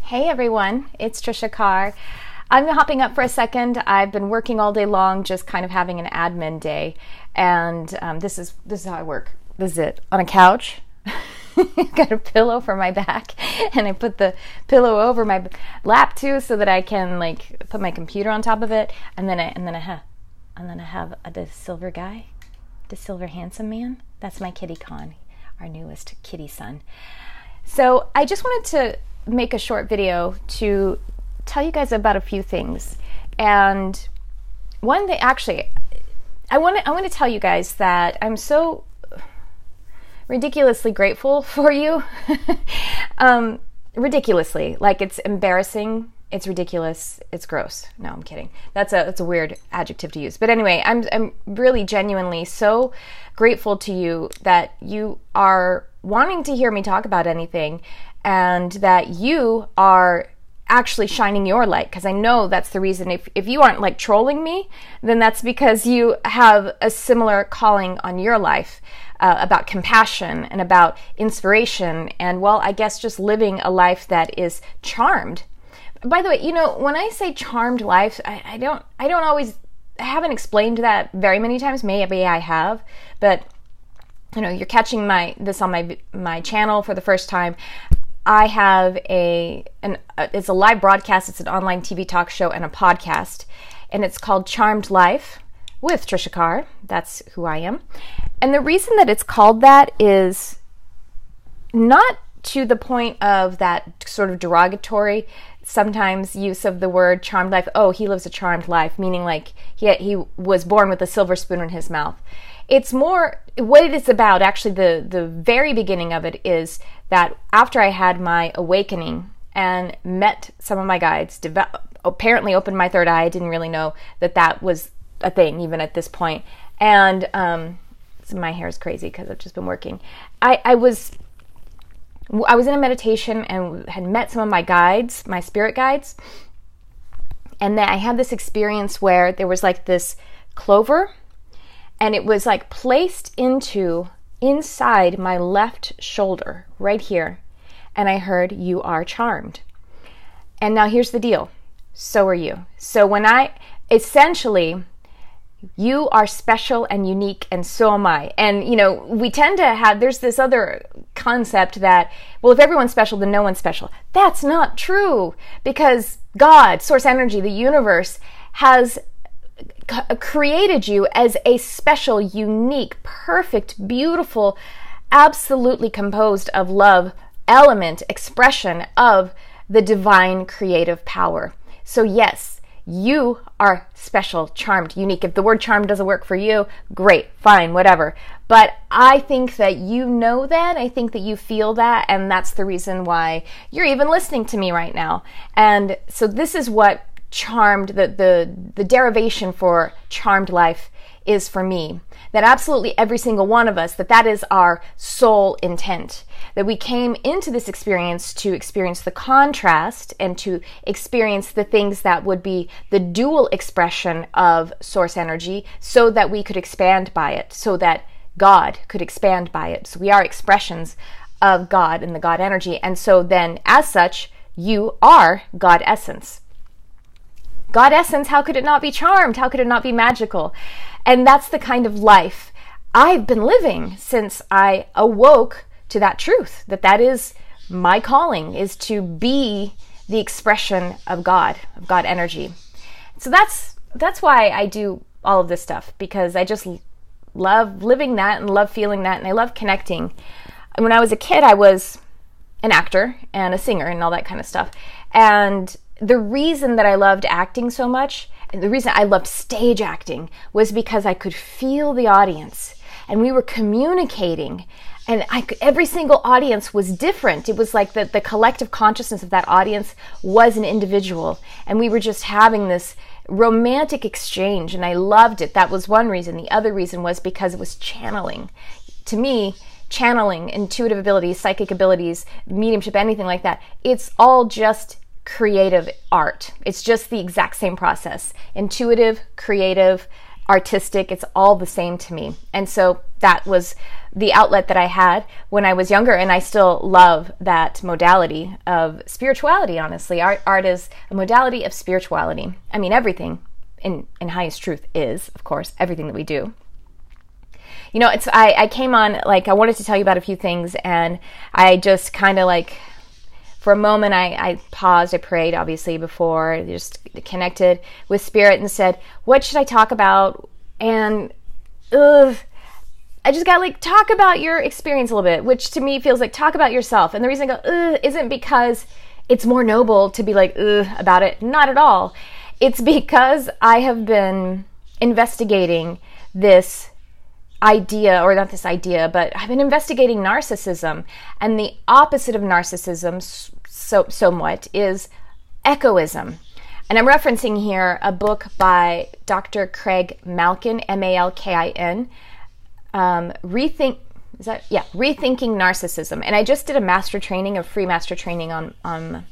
Hey everyone, it's Tricia Carr. I'm hopping up for a second. I've been working all day long, just kind of having an admin day, and this is how I work. This is it. On a couch, got a pillow for my back, and I put the pillow over my lap too, so that I can like put my computer on top of it, and then I have the silver guy, the silver handsome man. That's my kitty Con, our newest kitty son. So I just wanted to make a short video to tell you guys about a few things. And one thing, actually, I want to tell you guys that I'm so ridiculously grateful for you. Ridiculously, like it's embarrassing, it's ridiculous, it's gross. No, I'm kidding. That's a weird adjective to use. But anyway, I'm really genuinely so grateful to you that you are wanting to hear me talk about anything, and that you are actually shining your light, because I know that's the reason. If you aren't like trolling me, then that's because you have a similar calling on your life about compassion and about inspiration, and well, I guess just living a life that is charmed. By the way, you know, when I say charmed life, I haven't explained that very many times. Maybe I have, but you know, you're catching this on my channel for the first time. I have it's a live broadcast. It's an online TV talk show and a podcast, and it's called Charmed Life with Tricia Carr. That's who I am. And the reason that it's called that is not to the point of that sort of derogatory sometimes use of the word charmed life. Oh, he lives a charmed life, meaning like he was born with a silver spoon in his mouth. It's more what it is about. Actually, the very beginning of it is that after I had my awakening and met some of my guides, apparently opened my third eye. I didn't really know that was a thing even at this point. And so my hair is crazy because I've just been working. I was in a meditation and had met some of my guides, my spirit guides, and then I had this experience where there was like this clover, and it was like placed inside my left shoulder, right here. And I heard, "You are charmed." And now here's the deal. So are you. So essentially, you are special and unique, and so am I. And, you know, we tend to there's this other concept that, well, if everyone's special, then no one's special. That's not true, because God, source energy, the universe, has created you as a special, unique, perfect, beautiful, absolutely composed of love, element, expression of the divine creative power. So yes, you are special, charmed, unique. If the word charmed doesn't work for you, great, fine, whatever. But I think that you know that, I think that you feel that, and that's the reason why you're even listening to me right now. And so this is what charmed, the derivation for charmed life is for me. That absolutely every single one of us, that is our soul intent. That we came into this experience to experience the contrast and to experience the things that would be the dual expression of source energy, so that we could expand by it, so that God could expand by it. So we are expressions of God and the God energy. And so then, as such, you are God essence. God essence, how could it not be charmed? How could it not be magical? And that's the kind of life I've been living since I awoke to that truth, that is my calling, is to be the expression of God energy. So that's why I do all of this stuff, because I just love living that and love feeling that, and I love connecting. And when I was a kid, I was an actor and a singer and all that kind of stuff. And the reason that I loved acting so much, and the reason I loved stage acting, was because I could feel the audience, and we were communicating, and every single audience was different. It was like the collective consciousness of that audience was an individual, and we were just having this romantic exchange, and I loved it. That was one reason. The other reason was because it was channeling. To me, channeling, intuitive abilities, psychic abilities, mediumship, anything like that, it's all just creative art. It's just the exact same process. Intuitive, creative, artistic, it's all the same to me. And so that was the outlet that I had when I was younger, and I still love that modality of spirituality, honestly. Art is a modality of spirituality. I mean, everything in highest truth is, of course, everything that we do. You know, I came on, like, I wanted to tell you about a few things, and I just kind of like, for a moment, I paused, I prayed, obviously, before, just connected with Spirit and said, what should I talk about? And, I just got like, talk about your experience a little bit, which to me feels like talk about yourself. And the reason I go, isn't because it's more noble to be like, about it. Not at all. It's because I have been investigating this idea, or not this idea, but I've been investigating narcissism, and the opposite of narcissism somewhat is echoism. And I'm referencing here a book by Dr. Craig Malkin, Malkin, Rethinking Narcissism. And I just did a free master training on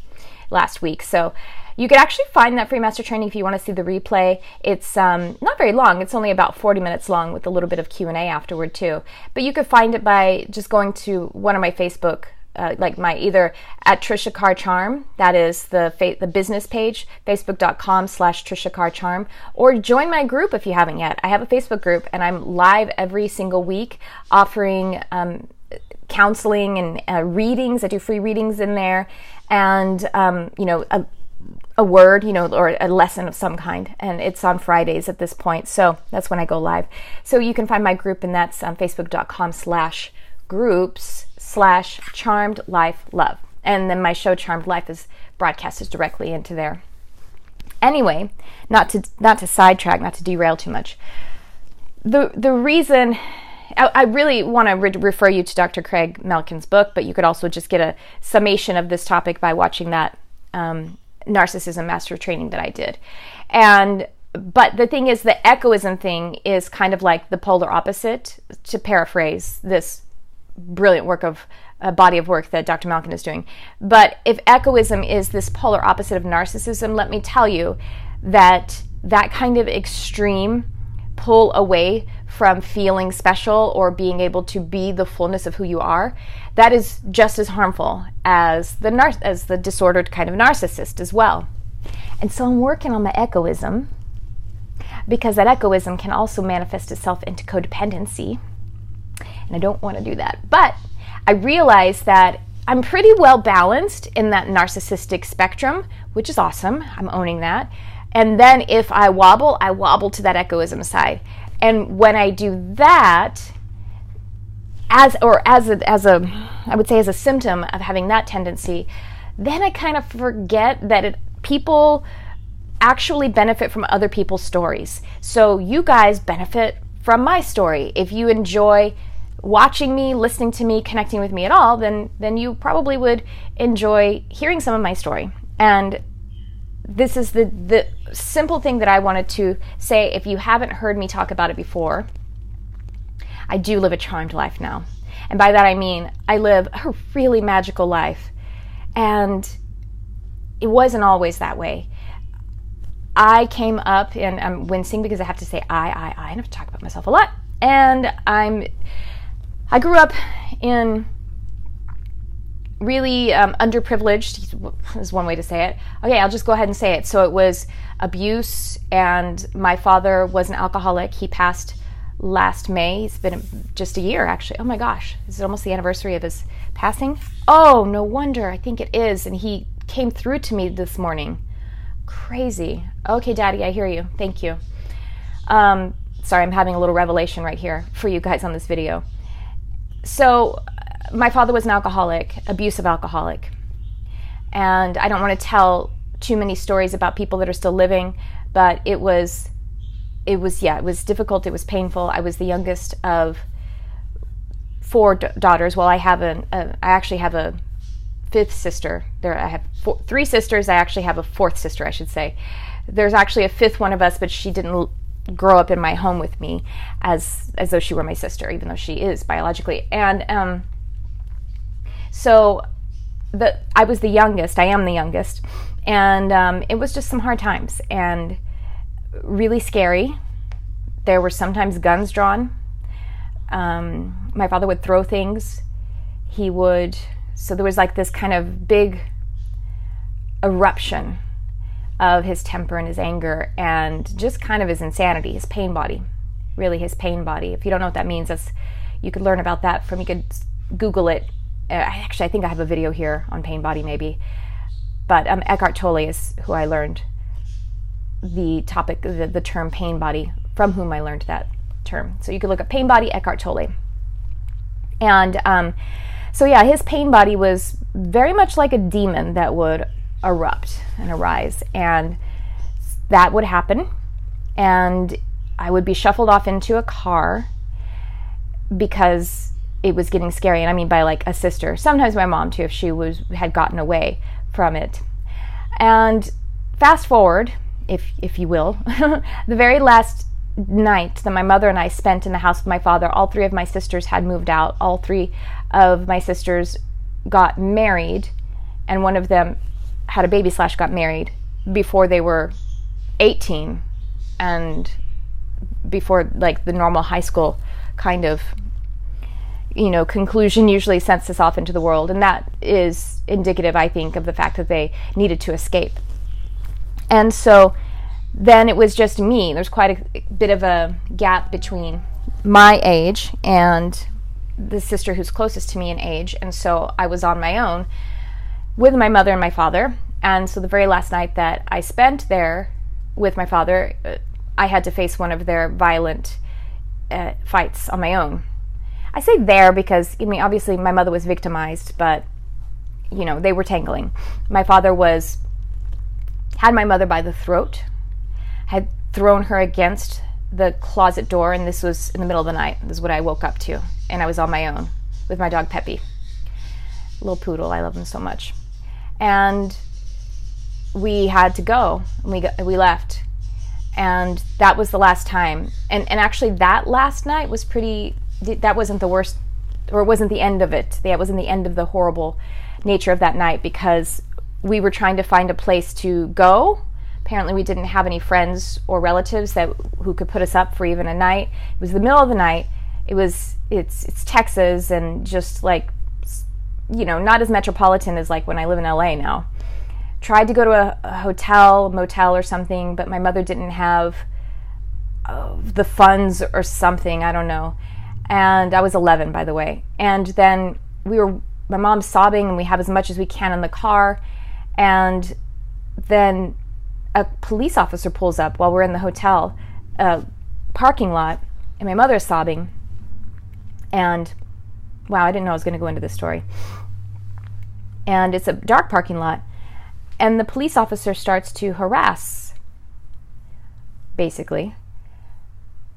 last week. So you could actually find that free master training if you want to see the replay. It's not very long. It's only about 40 minutes long with a little bit of Q&A afterward too. But you could find it by just going to one of my Facebook, either at Tricia Carr Charm, that is the business page, facebook.com/Tricia Carr Charm, or join my group if you haven't yet. I have a Facebook group, and I'm live every single week offering counseling and readings. I do free readings in there, and a word, or a lesson of some kind, and it's on Fridays at this point, so that's when I go live. So you can find my group, and that's facebook.com/groups/Charmed Life Love, and then my show Charmed Life is broadcasted directly into there. Anyway, not to sidetrack, not to derail too much. The reason I really want to refer you to Dr. Craig Malkin's book, but you could also just get a summation of this topic by watching that narcissism master training that I did. But the thing is, the echoism thing is kind of like the polar opposite, to paraphrase this brilliant body of work that Dr. Malkin is doing. But if echoism is this polar opposite of narcissism, let me tell you that kind of extreme pull away from feeling special or being able to be the fullness of who you are, that is just as harmful as the disordered kind of narcissist as well. And so I'm working on my echoism, because that echoism can also manifest itself into codependency, and I don't want to do that. But I realize that I'm pretty well balanced in that narcissistic spectrum, which is awesome. I'm owning that. And then if I wobble to that echoism side. And when I do that, as a symptom of having that tendency, then I kind of forget that people actually benefit from other people's stories. So you guys benefit from my story. If you enjoy watching me, listening to me, connecting with me at all, then you probably would enjoy hearing some of my story. And this is the simple thing that I wanted to say. If you haven't heard me talk about it before, I do live a charmed life now. And by that I mean I live a really magical life. And it wasn't always that way. I came up, and I'm wincing because I have to say I have to talk about myself a lot. And I grew up in really underprivileged, is one way to say it. Okay, I'll just go ahead and say it. So it was abuse, and my father was an alcoholic. He passed last May. It's been just a year, actually. Oh my gosh, is it almost the anniversary of his passing? Oh, no wonder. I think it is. And he came through to me this morning. Crazy. Okay, Daddy, I hear you. Thank you. Sorry, I'm having a little revelation right here for you guys on this video. So my father was an alcoholic, abusive alcoholic. And I don't want to tell too many stories about people that are still living, but it was difficult. It was painful. I was the youngest of 4 daughters. Well, I actually have a 5th sister. I have 3 sisters. I actually have a 4th sister, I should say. There's actually a 5th one of us, but she didn't grow up in my home with me as though she were my sister, even though she is biologically. And so I was the youngest. I am the youngest. And it was just some hard times and really scary. There were sometimes guns drawn. My father would throw things. So there was like this kind of big eruption of his temper and his anger and just kind of his insanity, his pain body, really his pain body. If you don't know what that means, you could learn about that you could Google it. Actually, I think I have a video here on pain body maybe. But Eckhart Tolle is who I learned the term pain body, from whom I learned that term. So you could look up pain body, Eckhart Tolle. And so yeah, his pain body was very much like a demon that would erupt and arise. And that would happen. And I would be shuffled off into a car because it was getting scary. And I mean by like a sister. Sometimes my mom too, if she had gotten away from it. And fast forward, if you will, the very last night that my mother and I spent in the house with my father, all three of my sisters had moved out. All three of my sisters got married, and one of them had a baby / got married before they were 18 and before like the normal high school kind of conclusion usually sends us off into the world. And that is indicative, I think, of the fact that they needed to escape. And so then it was just me. There's quite a bit of a gap between my age and the sister who's closest to me in age. And so I was on my own with my mother and my father. And so the very last night that I spent there with my father, I had to face one of their violent fights on my own. I say there because, obviously my mother was victimized, but, they were tangling. My father had my mother by the throat, had thrown her against the closet door, and this was in the middle of the night. This is what I woke up to, and I was on my own with my dog Peppy. Little poodle, I love him so much. And we had to go, and we left. And that was the last time. And actually that last night was that wasn't the worst, or it wasn't the end of it. That wasn't the end of the horrible nature of that night, because we were trying to find a place to go. Apparently we didn't have any friends or relatives who could put us up for even a night. It was the middle of the night. It's Texas, and just like, not as metropolitan as like when I live in LA now. Tried to go to a hotel, motel or something, but my mother didn't have the funds or something, I don't know. And I was 11, by the way. And then my mom's sobbing, and we have as much as we can in the car. And then a police officer pulls up while we're in the hotel parking lot, and my mother's sobbing. And wow, I didn't know I was going to go into this story. And it's a dark parking lot. And the police officer starts to harass, basically,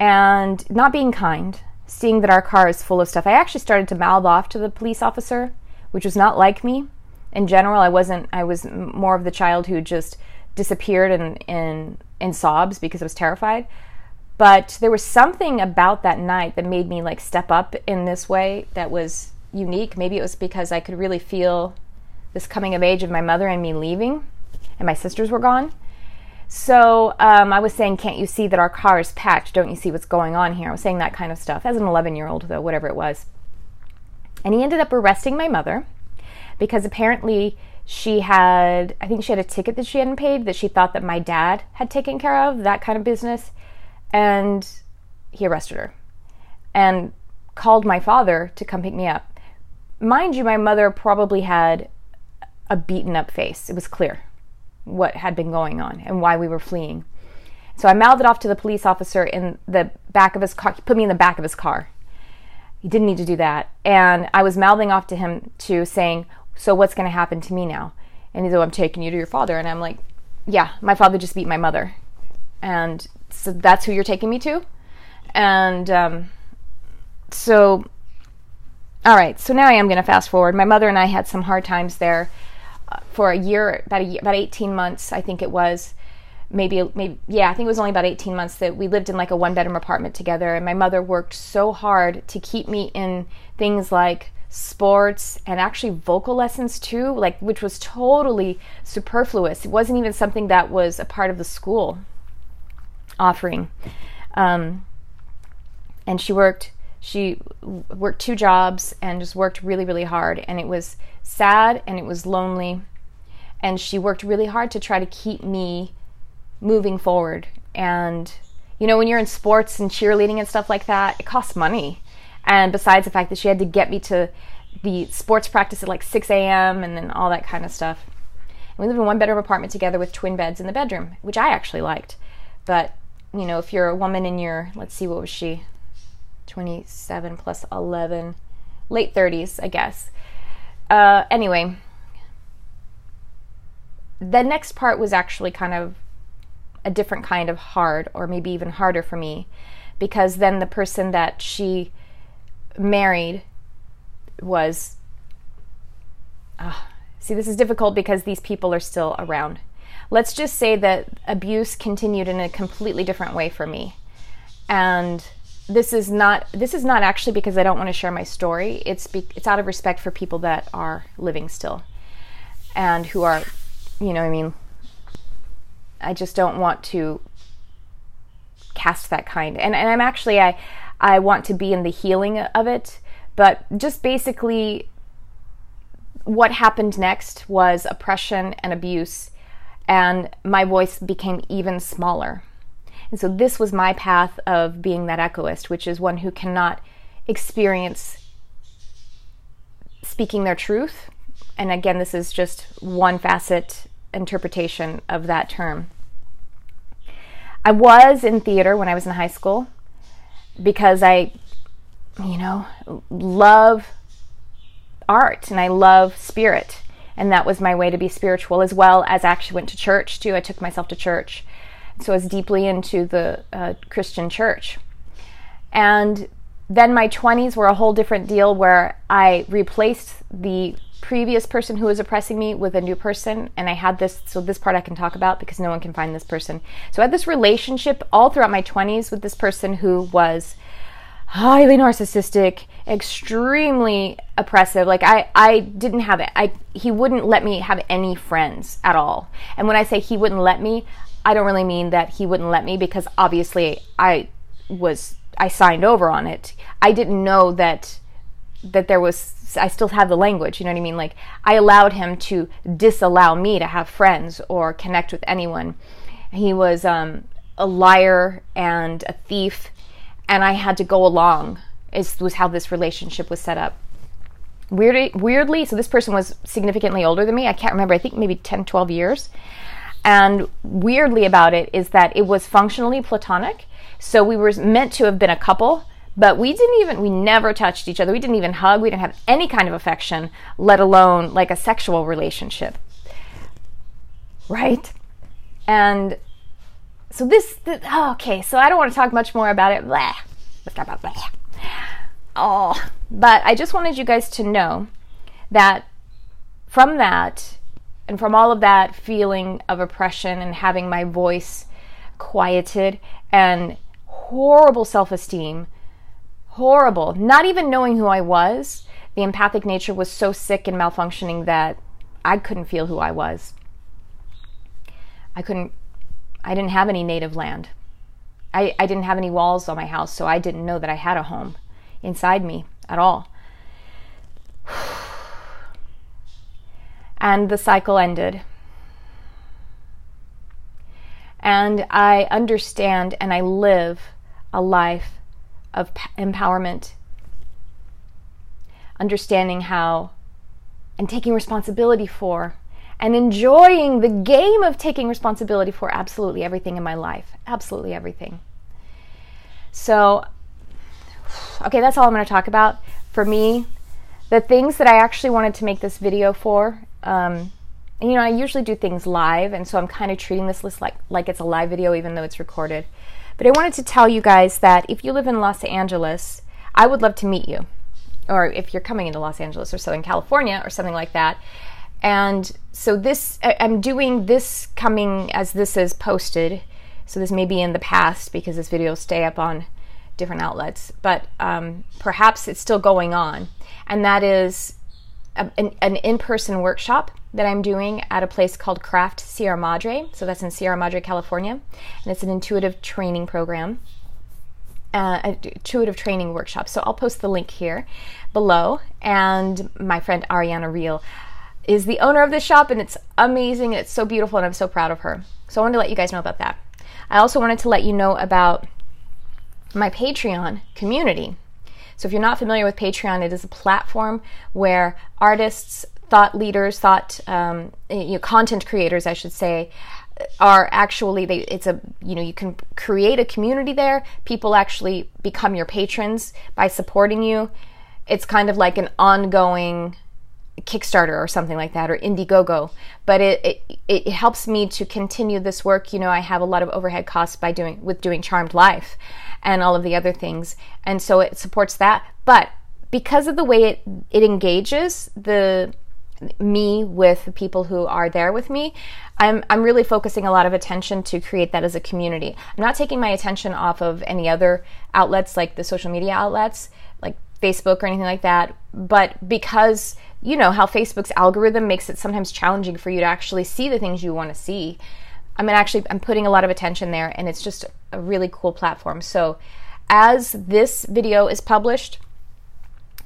and not being kind, seeing that our car is full of stuff. I actually started to mouth off to the police officer, which was not like me. In general, I was more of the child who just disappeared in sobs because I was terrified. But there was something about that night that made me like step up in this way that was unique. Maybe it was because I could really feel this coming of age of my mother and me leaving, and my sisters were gone. So I was saying, can't you see that our car is packed? Don't you see what's going on here? I was saying that kind of stuff as an 11-year-old, though, whatever it was. And he ended up arresting my mother because apparently I think she had a ticket that she hadn't paid that she thought that my dad had taken care of, that kind of business. And he arrested her and called my father to come pick me up. Mind you, my mother probably had a beaten up face. It was clear what had been going on and why we were fleeing. So I mouthed it off to the police officer in the back of his car. He put me in the back of his car. He didn't need to do that. And I was mouthing off to him too, saying, so what's going to happen to me now? And he's like, I'm taking you to your father. And I'm like, yeah, my father just beat my mother. And so that's who you're taking me to? And so, all right, so now I am going to fast forward. My mother and I had some hard times there for a year, about 18 months, I think it was. Maybe, I think it was only about 18 months that we lived in like a one-bedroom apartment together. And my mother worked so hard to keep me in things like sports and actually vocal lessons too, like, which was totally superfluous. It wasn't even something that was a part of the school offering. And she worked She worked 2 jobs and just worked really, really hard. And it was sad and it was lonely. And she worked really hard to try to keep me moving forward. And, you know, when you're in sports and cheerleading and stuff like that, it costs money. And besides the fact that she had to get me to the sports practice at like 6 a.m. and then all that kind of stuff. And we lived in a 1-bedroom apartment together with twin beds in the bedroom, which I actually liked. But, you know, if you're a woman in your, let's see, what was she? 27 plus 11, late 30s, I guess. Anyway, the next part was actually kind of a different kind of hard, or maybe even harder for me, because then the person that she married was, see, this is difficult because these people are still around. Let's just say that abuse continued in a completely different way for me. And this is not actually because I don't want to share my story. It's out of respect for people that are living still and who are, you know what I mean, I just don't want to cast that kind. And I'm actually, I want to be in the healing of it, but just basically what happened next was oppression and abuse, and my voice became even smaller. And so this was my path of being that echoist, which is one who cannot experience speaking their truth. And again, this is just one facet interpretation of that term. I was in theater when I was in high school because I, you know, love art and I love spirit. And that was my way to be spiritual, as well as I actually went to church too. I took myself to church. So I was deeply into the Christian church. And then my 20s were a whole different deal, where I replaced the previous person who was oppressing me with a new person. And I had this, so this part I can talk about because no one can find this person. So I had this relationship all throughout my 20s with this person who was highly narcissistic, extremely oppressive. Like I didn't have it. He wouldn't let me have any friends at all. And when I say he wouldn't let me, I don't really mean that he wouldn't let me, because obviously I signed over on it. I didn't know that there was, I still have the language, you know what I mean? Like, I allowed him to disallow me to have friends or connect with anyone. He was a liar and a thief, and I had to go along. Was how this relationship was set up. Weirdly, so this person was significantly older than me. I can't remember, I think maybe 10, 12 years. And weirdly about it is that it was functionally platonic. So we were meant to have been a couple, but we never touched each other. We didn't even hug. We didn't have any kind of affection, let alone like a sexual relationship. Right? And so okay, so I don't want to talk much more about it. Blah. Let's talk about blah. Oh, but I just wanted you guys to know that from that, and from all of that feeling of oppression and having my voice quieted and horrible self-esteem, horrible, not even knowing who I was, the empathic nature was so sick and malfunctioning that I couldn't feel who I was. I didn't have any native land. I didn't have any walls on my house, so I didn't know that I had a home inside me at all. And the cycle ended. And I understand and I live a life of empowerment, understanding how, and taking responsibility for, and enjoying the game of taking responsibility for absolutely everything in my life. Absolutely everything. So, okay, that's all I'm going to talk about. For me, the things that I actually wanted to make this video for, you know, I usually do things live, and so I'm kind of treating this list like it's a live video, even though it's recorded. But I wanted to tell you guys that if you live in Los Angeles, I would love to meet you. Or if you're coming into Los Angeles or Southern California or something like that. And so I'm doing this coming as this is posted. So this may be in the past because this video will stay up on different outlets. But perhaps it's still going on. And that is an in-person workshop that I'm doing at a place called Craft Sierra Madre. So that's in Sierra Madre, California. And it's an intuitive training program. intuitive training workshop. So I'll post the link here below. And my friend Ariana Reel is the owner of this shop, and it's amazing. It's so beautiful, and I'm so proud of her. So I wanted to let you guys know about that. I also wanted to let you know about my Patreon community. So if you're not familiar with Patreon, it is a platform where artists, thought leaders, content creators, I should say, are actually, you can create a community there. People actually become your patrons by supporting you. It's kind of like an ongoing Kickstarter or something like that, or Indiegogo, but it helps me to continue this work. I have a lot of overhead costs with doing Charmed Life and all of the other things, and so it supports that. But because of the way it engages me with the people who are there with me, I'm really focusing a lot of attention to create that as a community. I'm not taking my attention off of any other outlets, like the social media outlets, like Facebook or anything like that, but because you know how Facebook's algorithm makes it sometimes challenging for you to actually see the things you want to see, I'm putting a lot of attention there, and it's just a really cool platform. So as this video is published,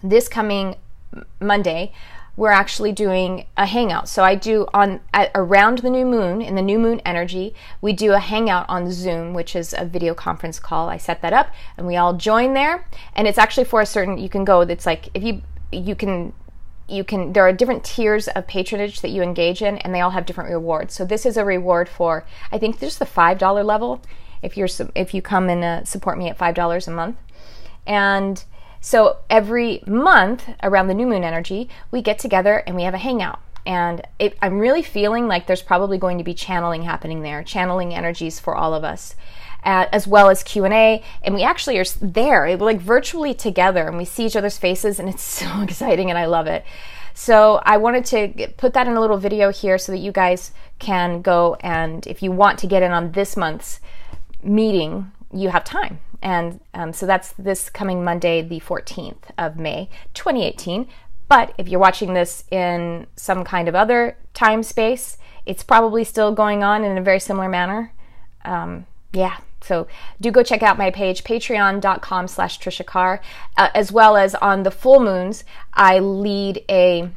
this coming Monday, we're actually doing a hangout. So I do around the new moon, in the new moon energy, we do a hangout on Zoom, which is a video conference call. I set that up and we all join there, and it's actually for a certain, you can go, it's like, if you can, there are different tiers of patronage that you engage in, and they all have different rewards. So this is a reward for, I think, just the $5 level, if you come and support me at $5 a month. And so every month around the new moon energy, we get together and we have a hangout. And I'm really feeling like there's probably going to be channeling happening there, channeling energies for all of us, as well as Q&A. And we actually are there, we're like virtually together, and we see each other's faces, and it's so exciting, and I love it. So I wanted to put that in a little video here so that you guys can go, and if you want to get in on this month's meeting, you have time. And so that's this coming Monday, the 14th of May, 2018. But if you're watching this in some kind of other time space, it's probably still going on in a very similar manner. So do go check out my page, patreon.com/Tricia Carr, as well as on the full moons, I lead a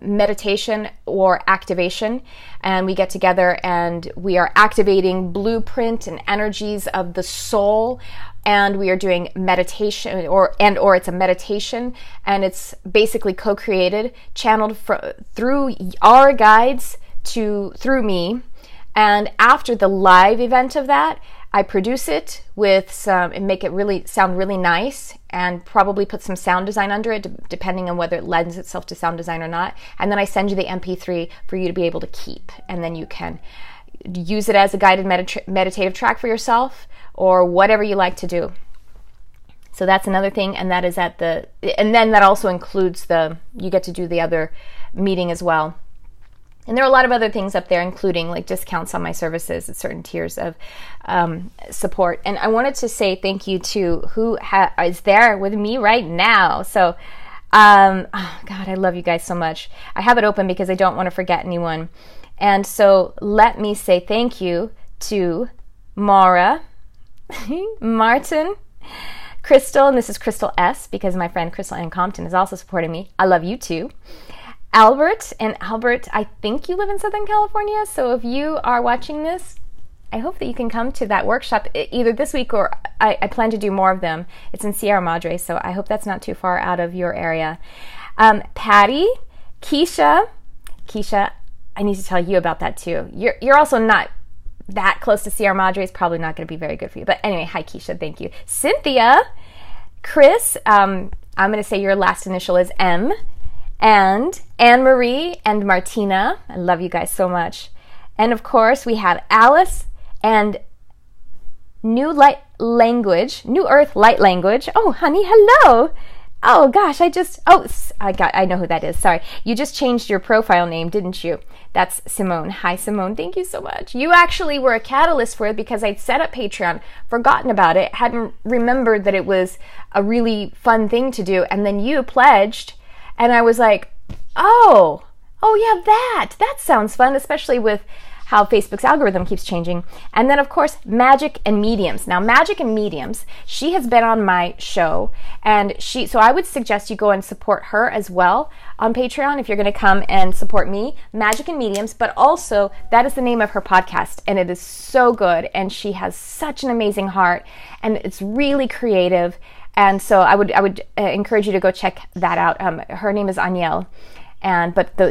meditation or activation, and we get together and we are activating blueprint and energies of the soul, and we are doing meditation, or it's a meditation, and it's basically co-created, channeled through our guides through me. And after the live event of that, I produce it with and make it really sound really nice, and probably put some sound design under it, depending on whether it lends itself to sound design or not. And then I send you the MP3 for you to be able to keep, and then you can use it as a guided meditative track for yourself, or whatever you like to do. So that's another thing, and that is and then that also includes you get to do the other meeting as well. And there are a lot of other things up there, including like discounts on my services at certain tiers of support. And I wanted to say thank you to who is there with me right now. So, God, I love you guys so much. I have it open because I don't want to forget anyone. And so let me say thank you to Mara, Martin, Crystal, and this is Crystal S, because my friend Crystal Ann Compton is also supporting me. I love you too. Albert, I think you live in Southern California, so if you are watching this, I hope that you can come to that workshop either this week, or I plan to do more of them. It's in Sierra Madre, so I hope that's not too far out of your area. Patty, Keisha, I need to tell you about that too. You're also not that close to Sierra Madre. It's probably not going to be very good for you. But anyway, hi Keisha, thank you. Cynthia, Chris, I'm going to say your last initial is M, and Anne-Marie and Martina. I love you guys so much. And of course, we have Alice and New Earth Light Language. Oh, honey, hello. Oh gosh, I know who that is. Sorry. You just changed your profile name, didn't you? That's Simone. Hi, Simone. Thank you so much. You actually were a catalyst for it, because I'd set up Patreon, forgotten about it, hadn't remembered that it was a really fun thing to do. And then you pledged, and I was like, oh yeah, that sounds fun, especially with how Facebook's algorithm keeps changing. And then, of course, magic and mediums. Now, magic and mediums, she has been on my show, and so I would suggest you go and support her as well on Patreon if you're going to come and support me, Magic and Mediums. But also, that is the name of her podcast, and it is so good, and she has such an amazing heart, and it's really creative. And so I would encourage you to go check that out. Her name is Aniel.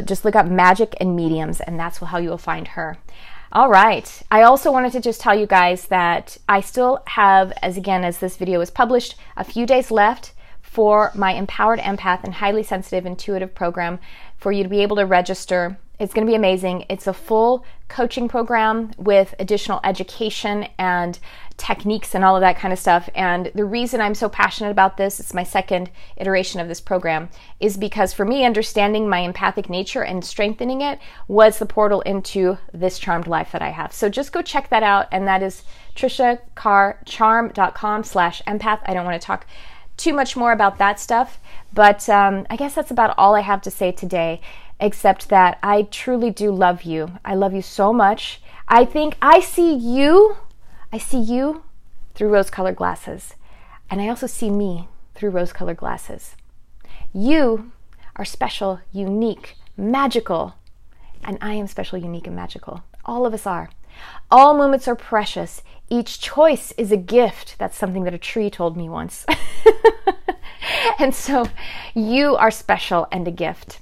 Just look up Magic and Mediums, and that's how you will find her. All right. I also wanted to just tell you guys that I still have, as this video is published, a few days left for my Empowered Empath and Highly Sensitive Intuitive program for you to be able to register. It's going to be amazing. It's a full coaching program with additional education and techniques and all of that kind of stuff. And the reason I'm so passionate about this, it's my second iteration of this program, is because for me, understanding my empathic nature and strengthening it was the portal into this charmed life that I have. So just go check that out. And that is triciacarcharm.com/empath. I don't want to talk too much more about that stuff, but I guess that's about all I have to say today, except that I truly do love you. I love you so much. I think I see you through rose-colored glasses, and I also see me through rose-colored glasses. You are special, unique, magical, and I am special, unique, and magical. All of us are. All moments are precious. Each choice is a gift. That's something that a tree told me once. And so you are special and a gift.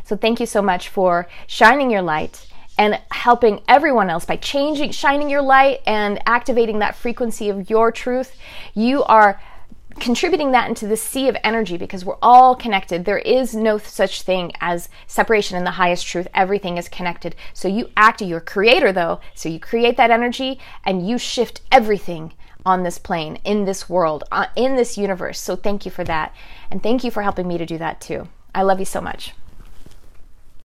So thank you so much for shining your light and helping everyone else by shining your light and activating that frequency of your truth. You are contributing that into the sea of energy, because we're all connected. There is no such thing as separation in the highest truth. Everything is connected. So you're a creator though. So you create that energy and you shift everything on this plane, in this world, in this universe. So thank you for that. And thank you for helping me to do that too. I love you so much.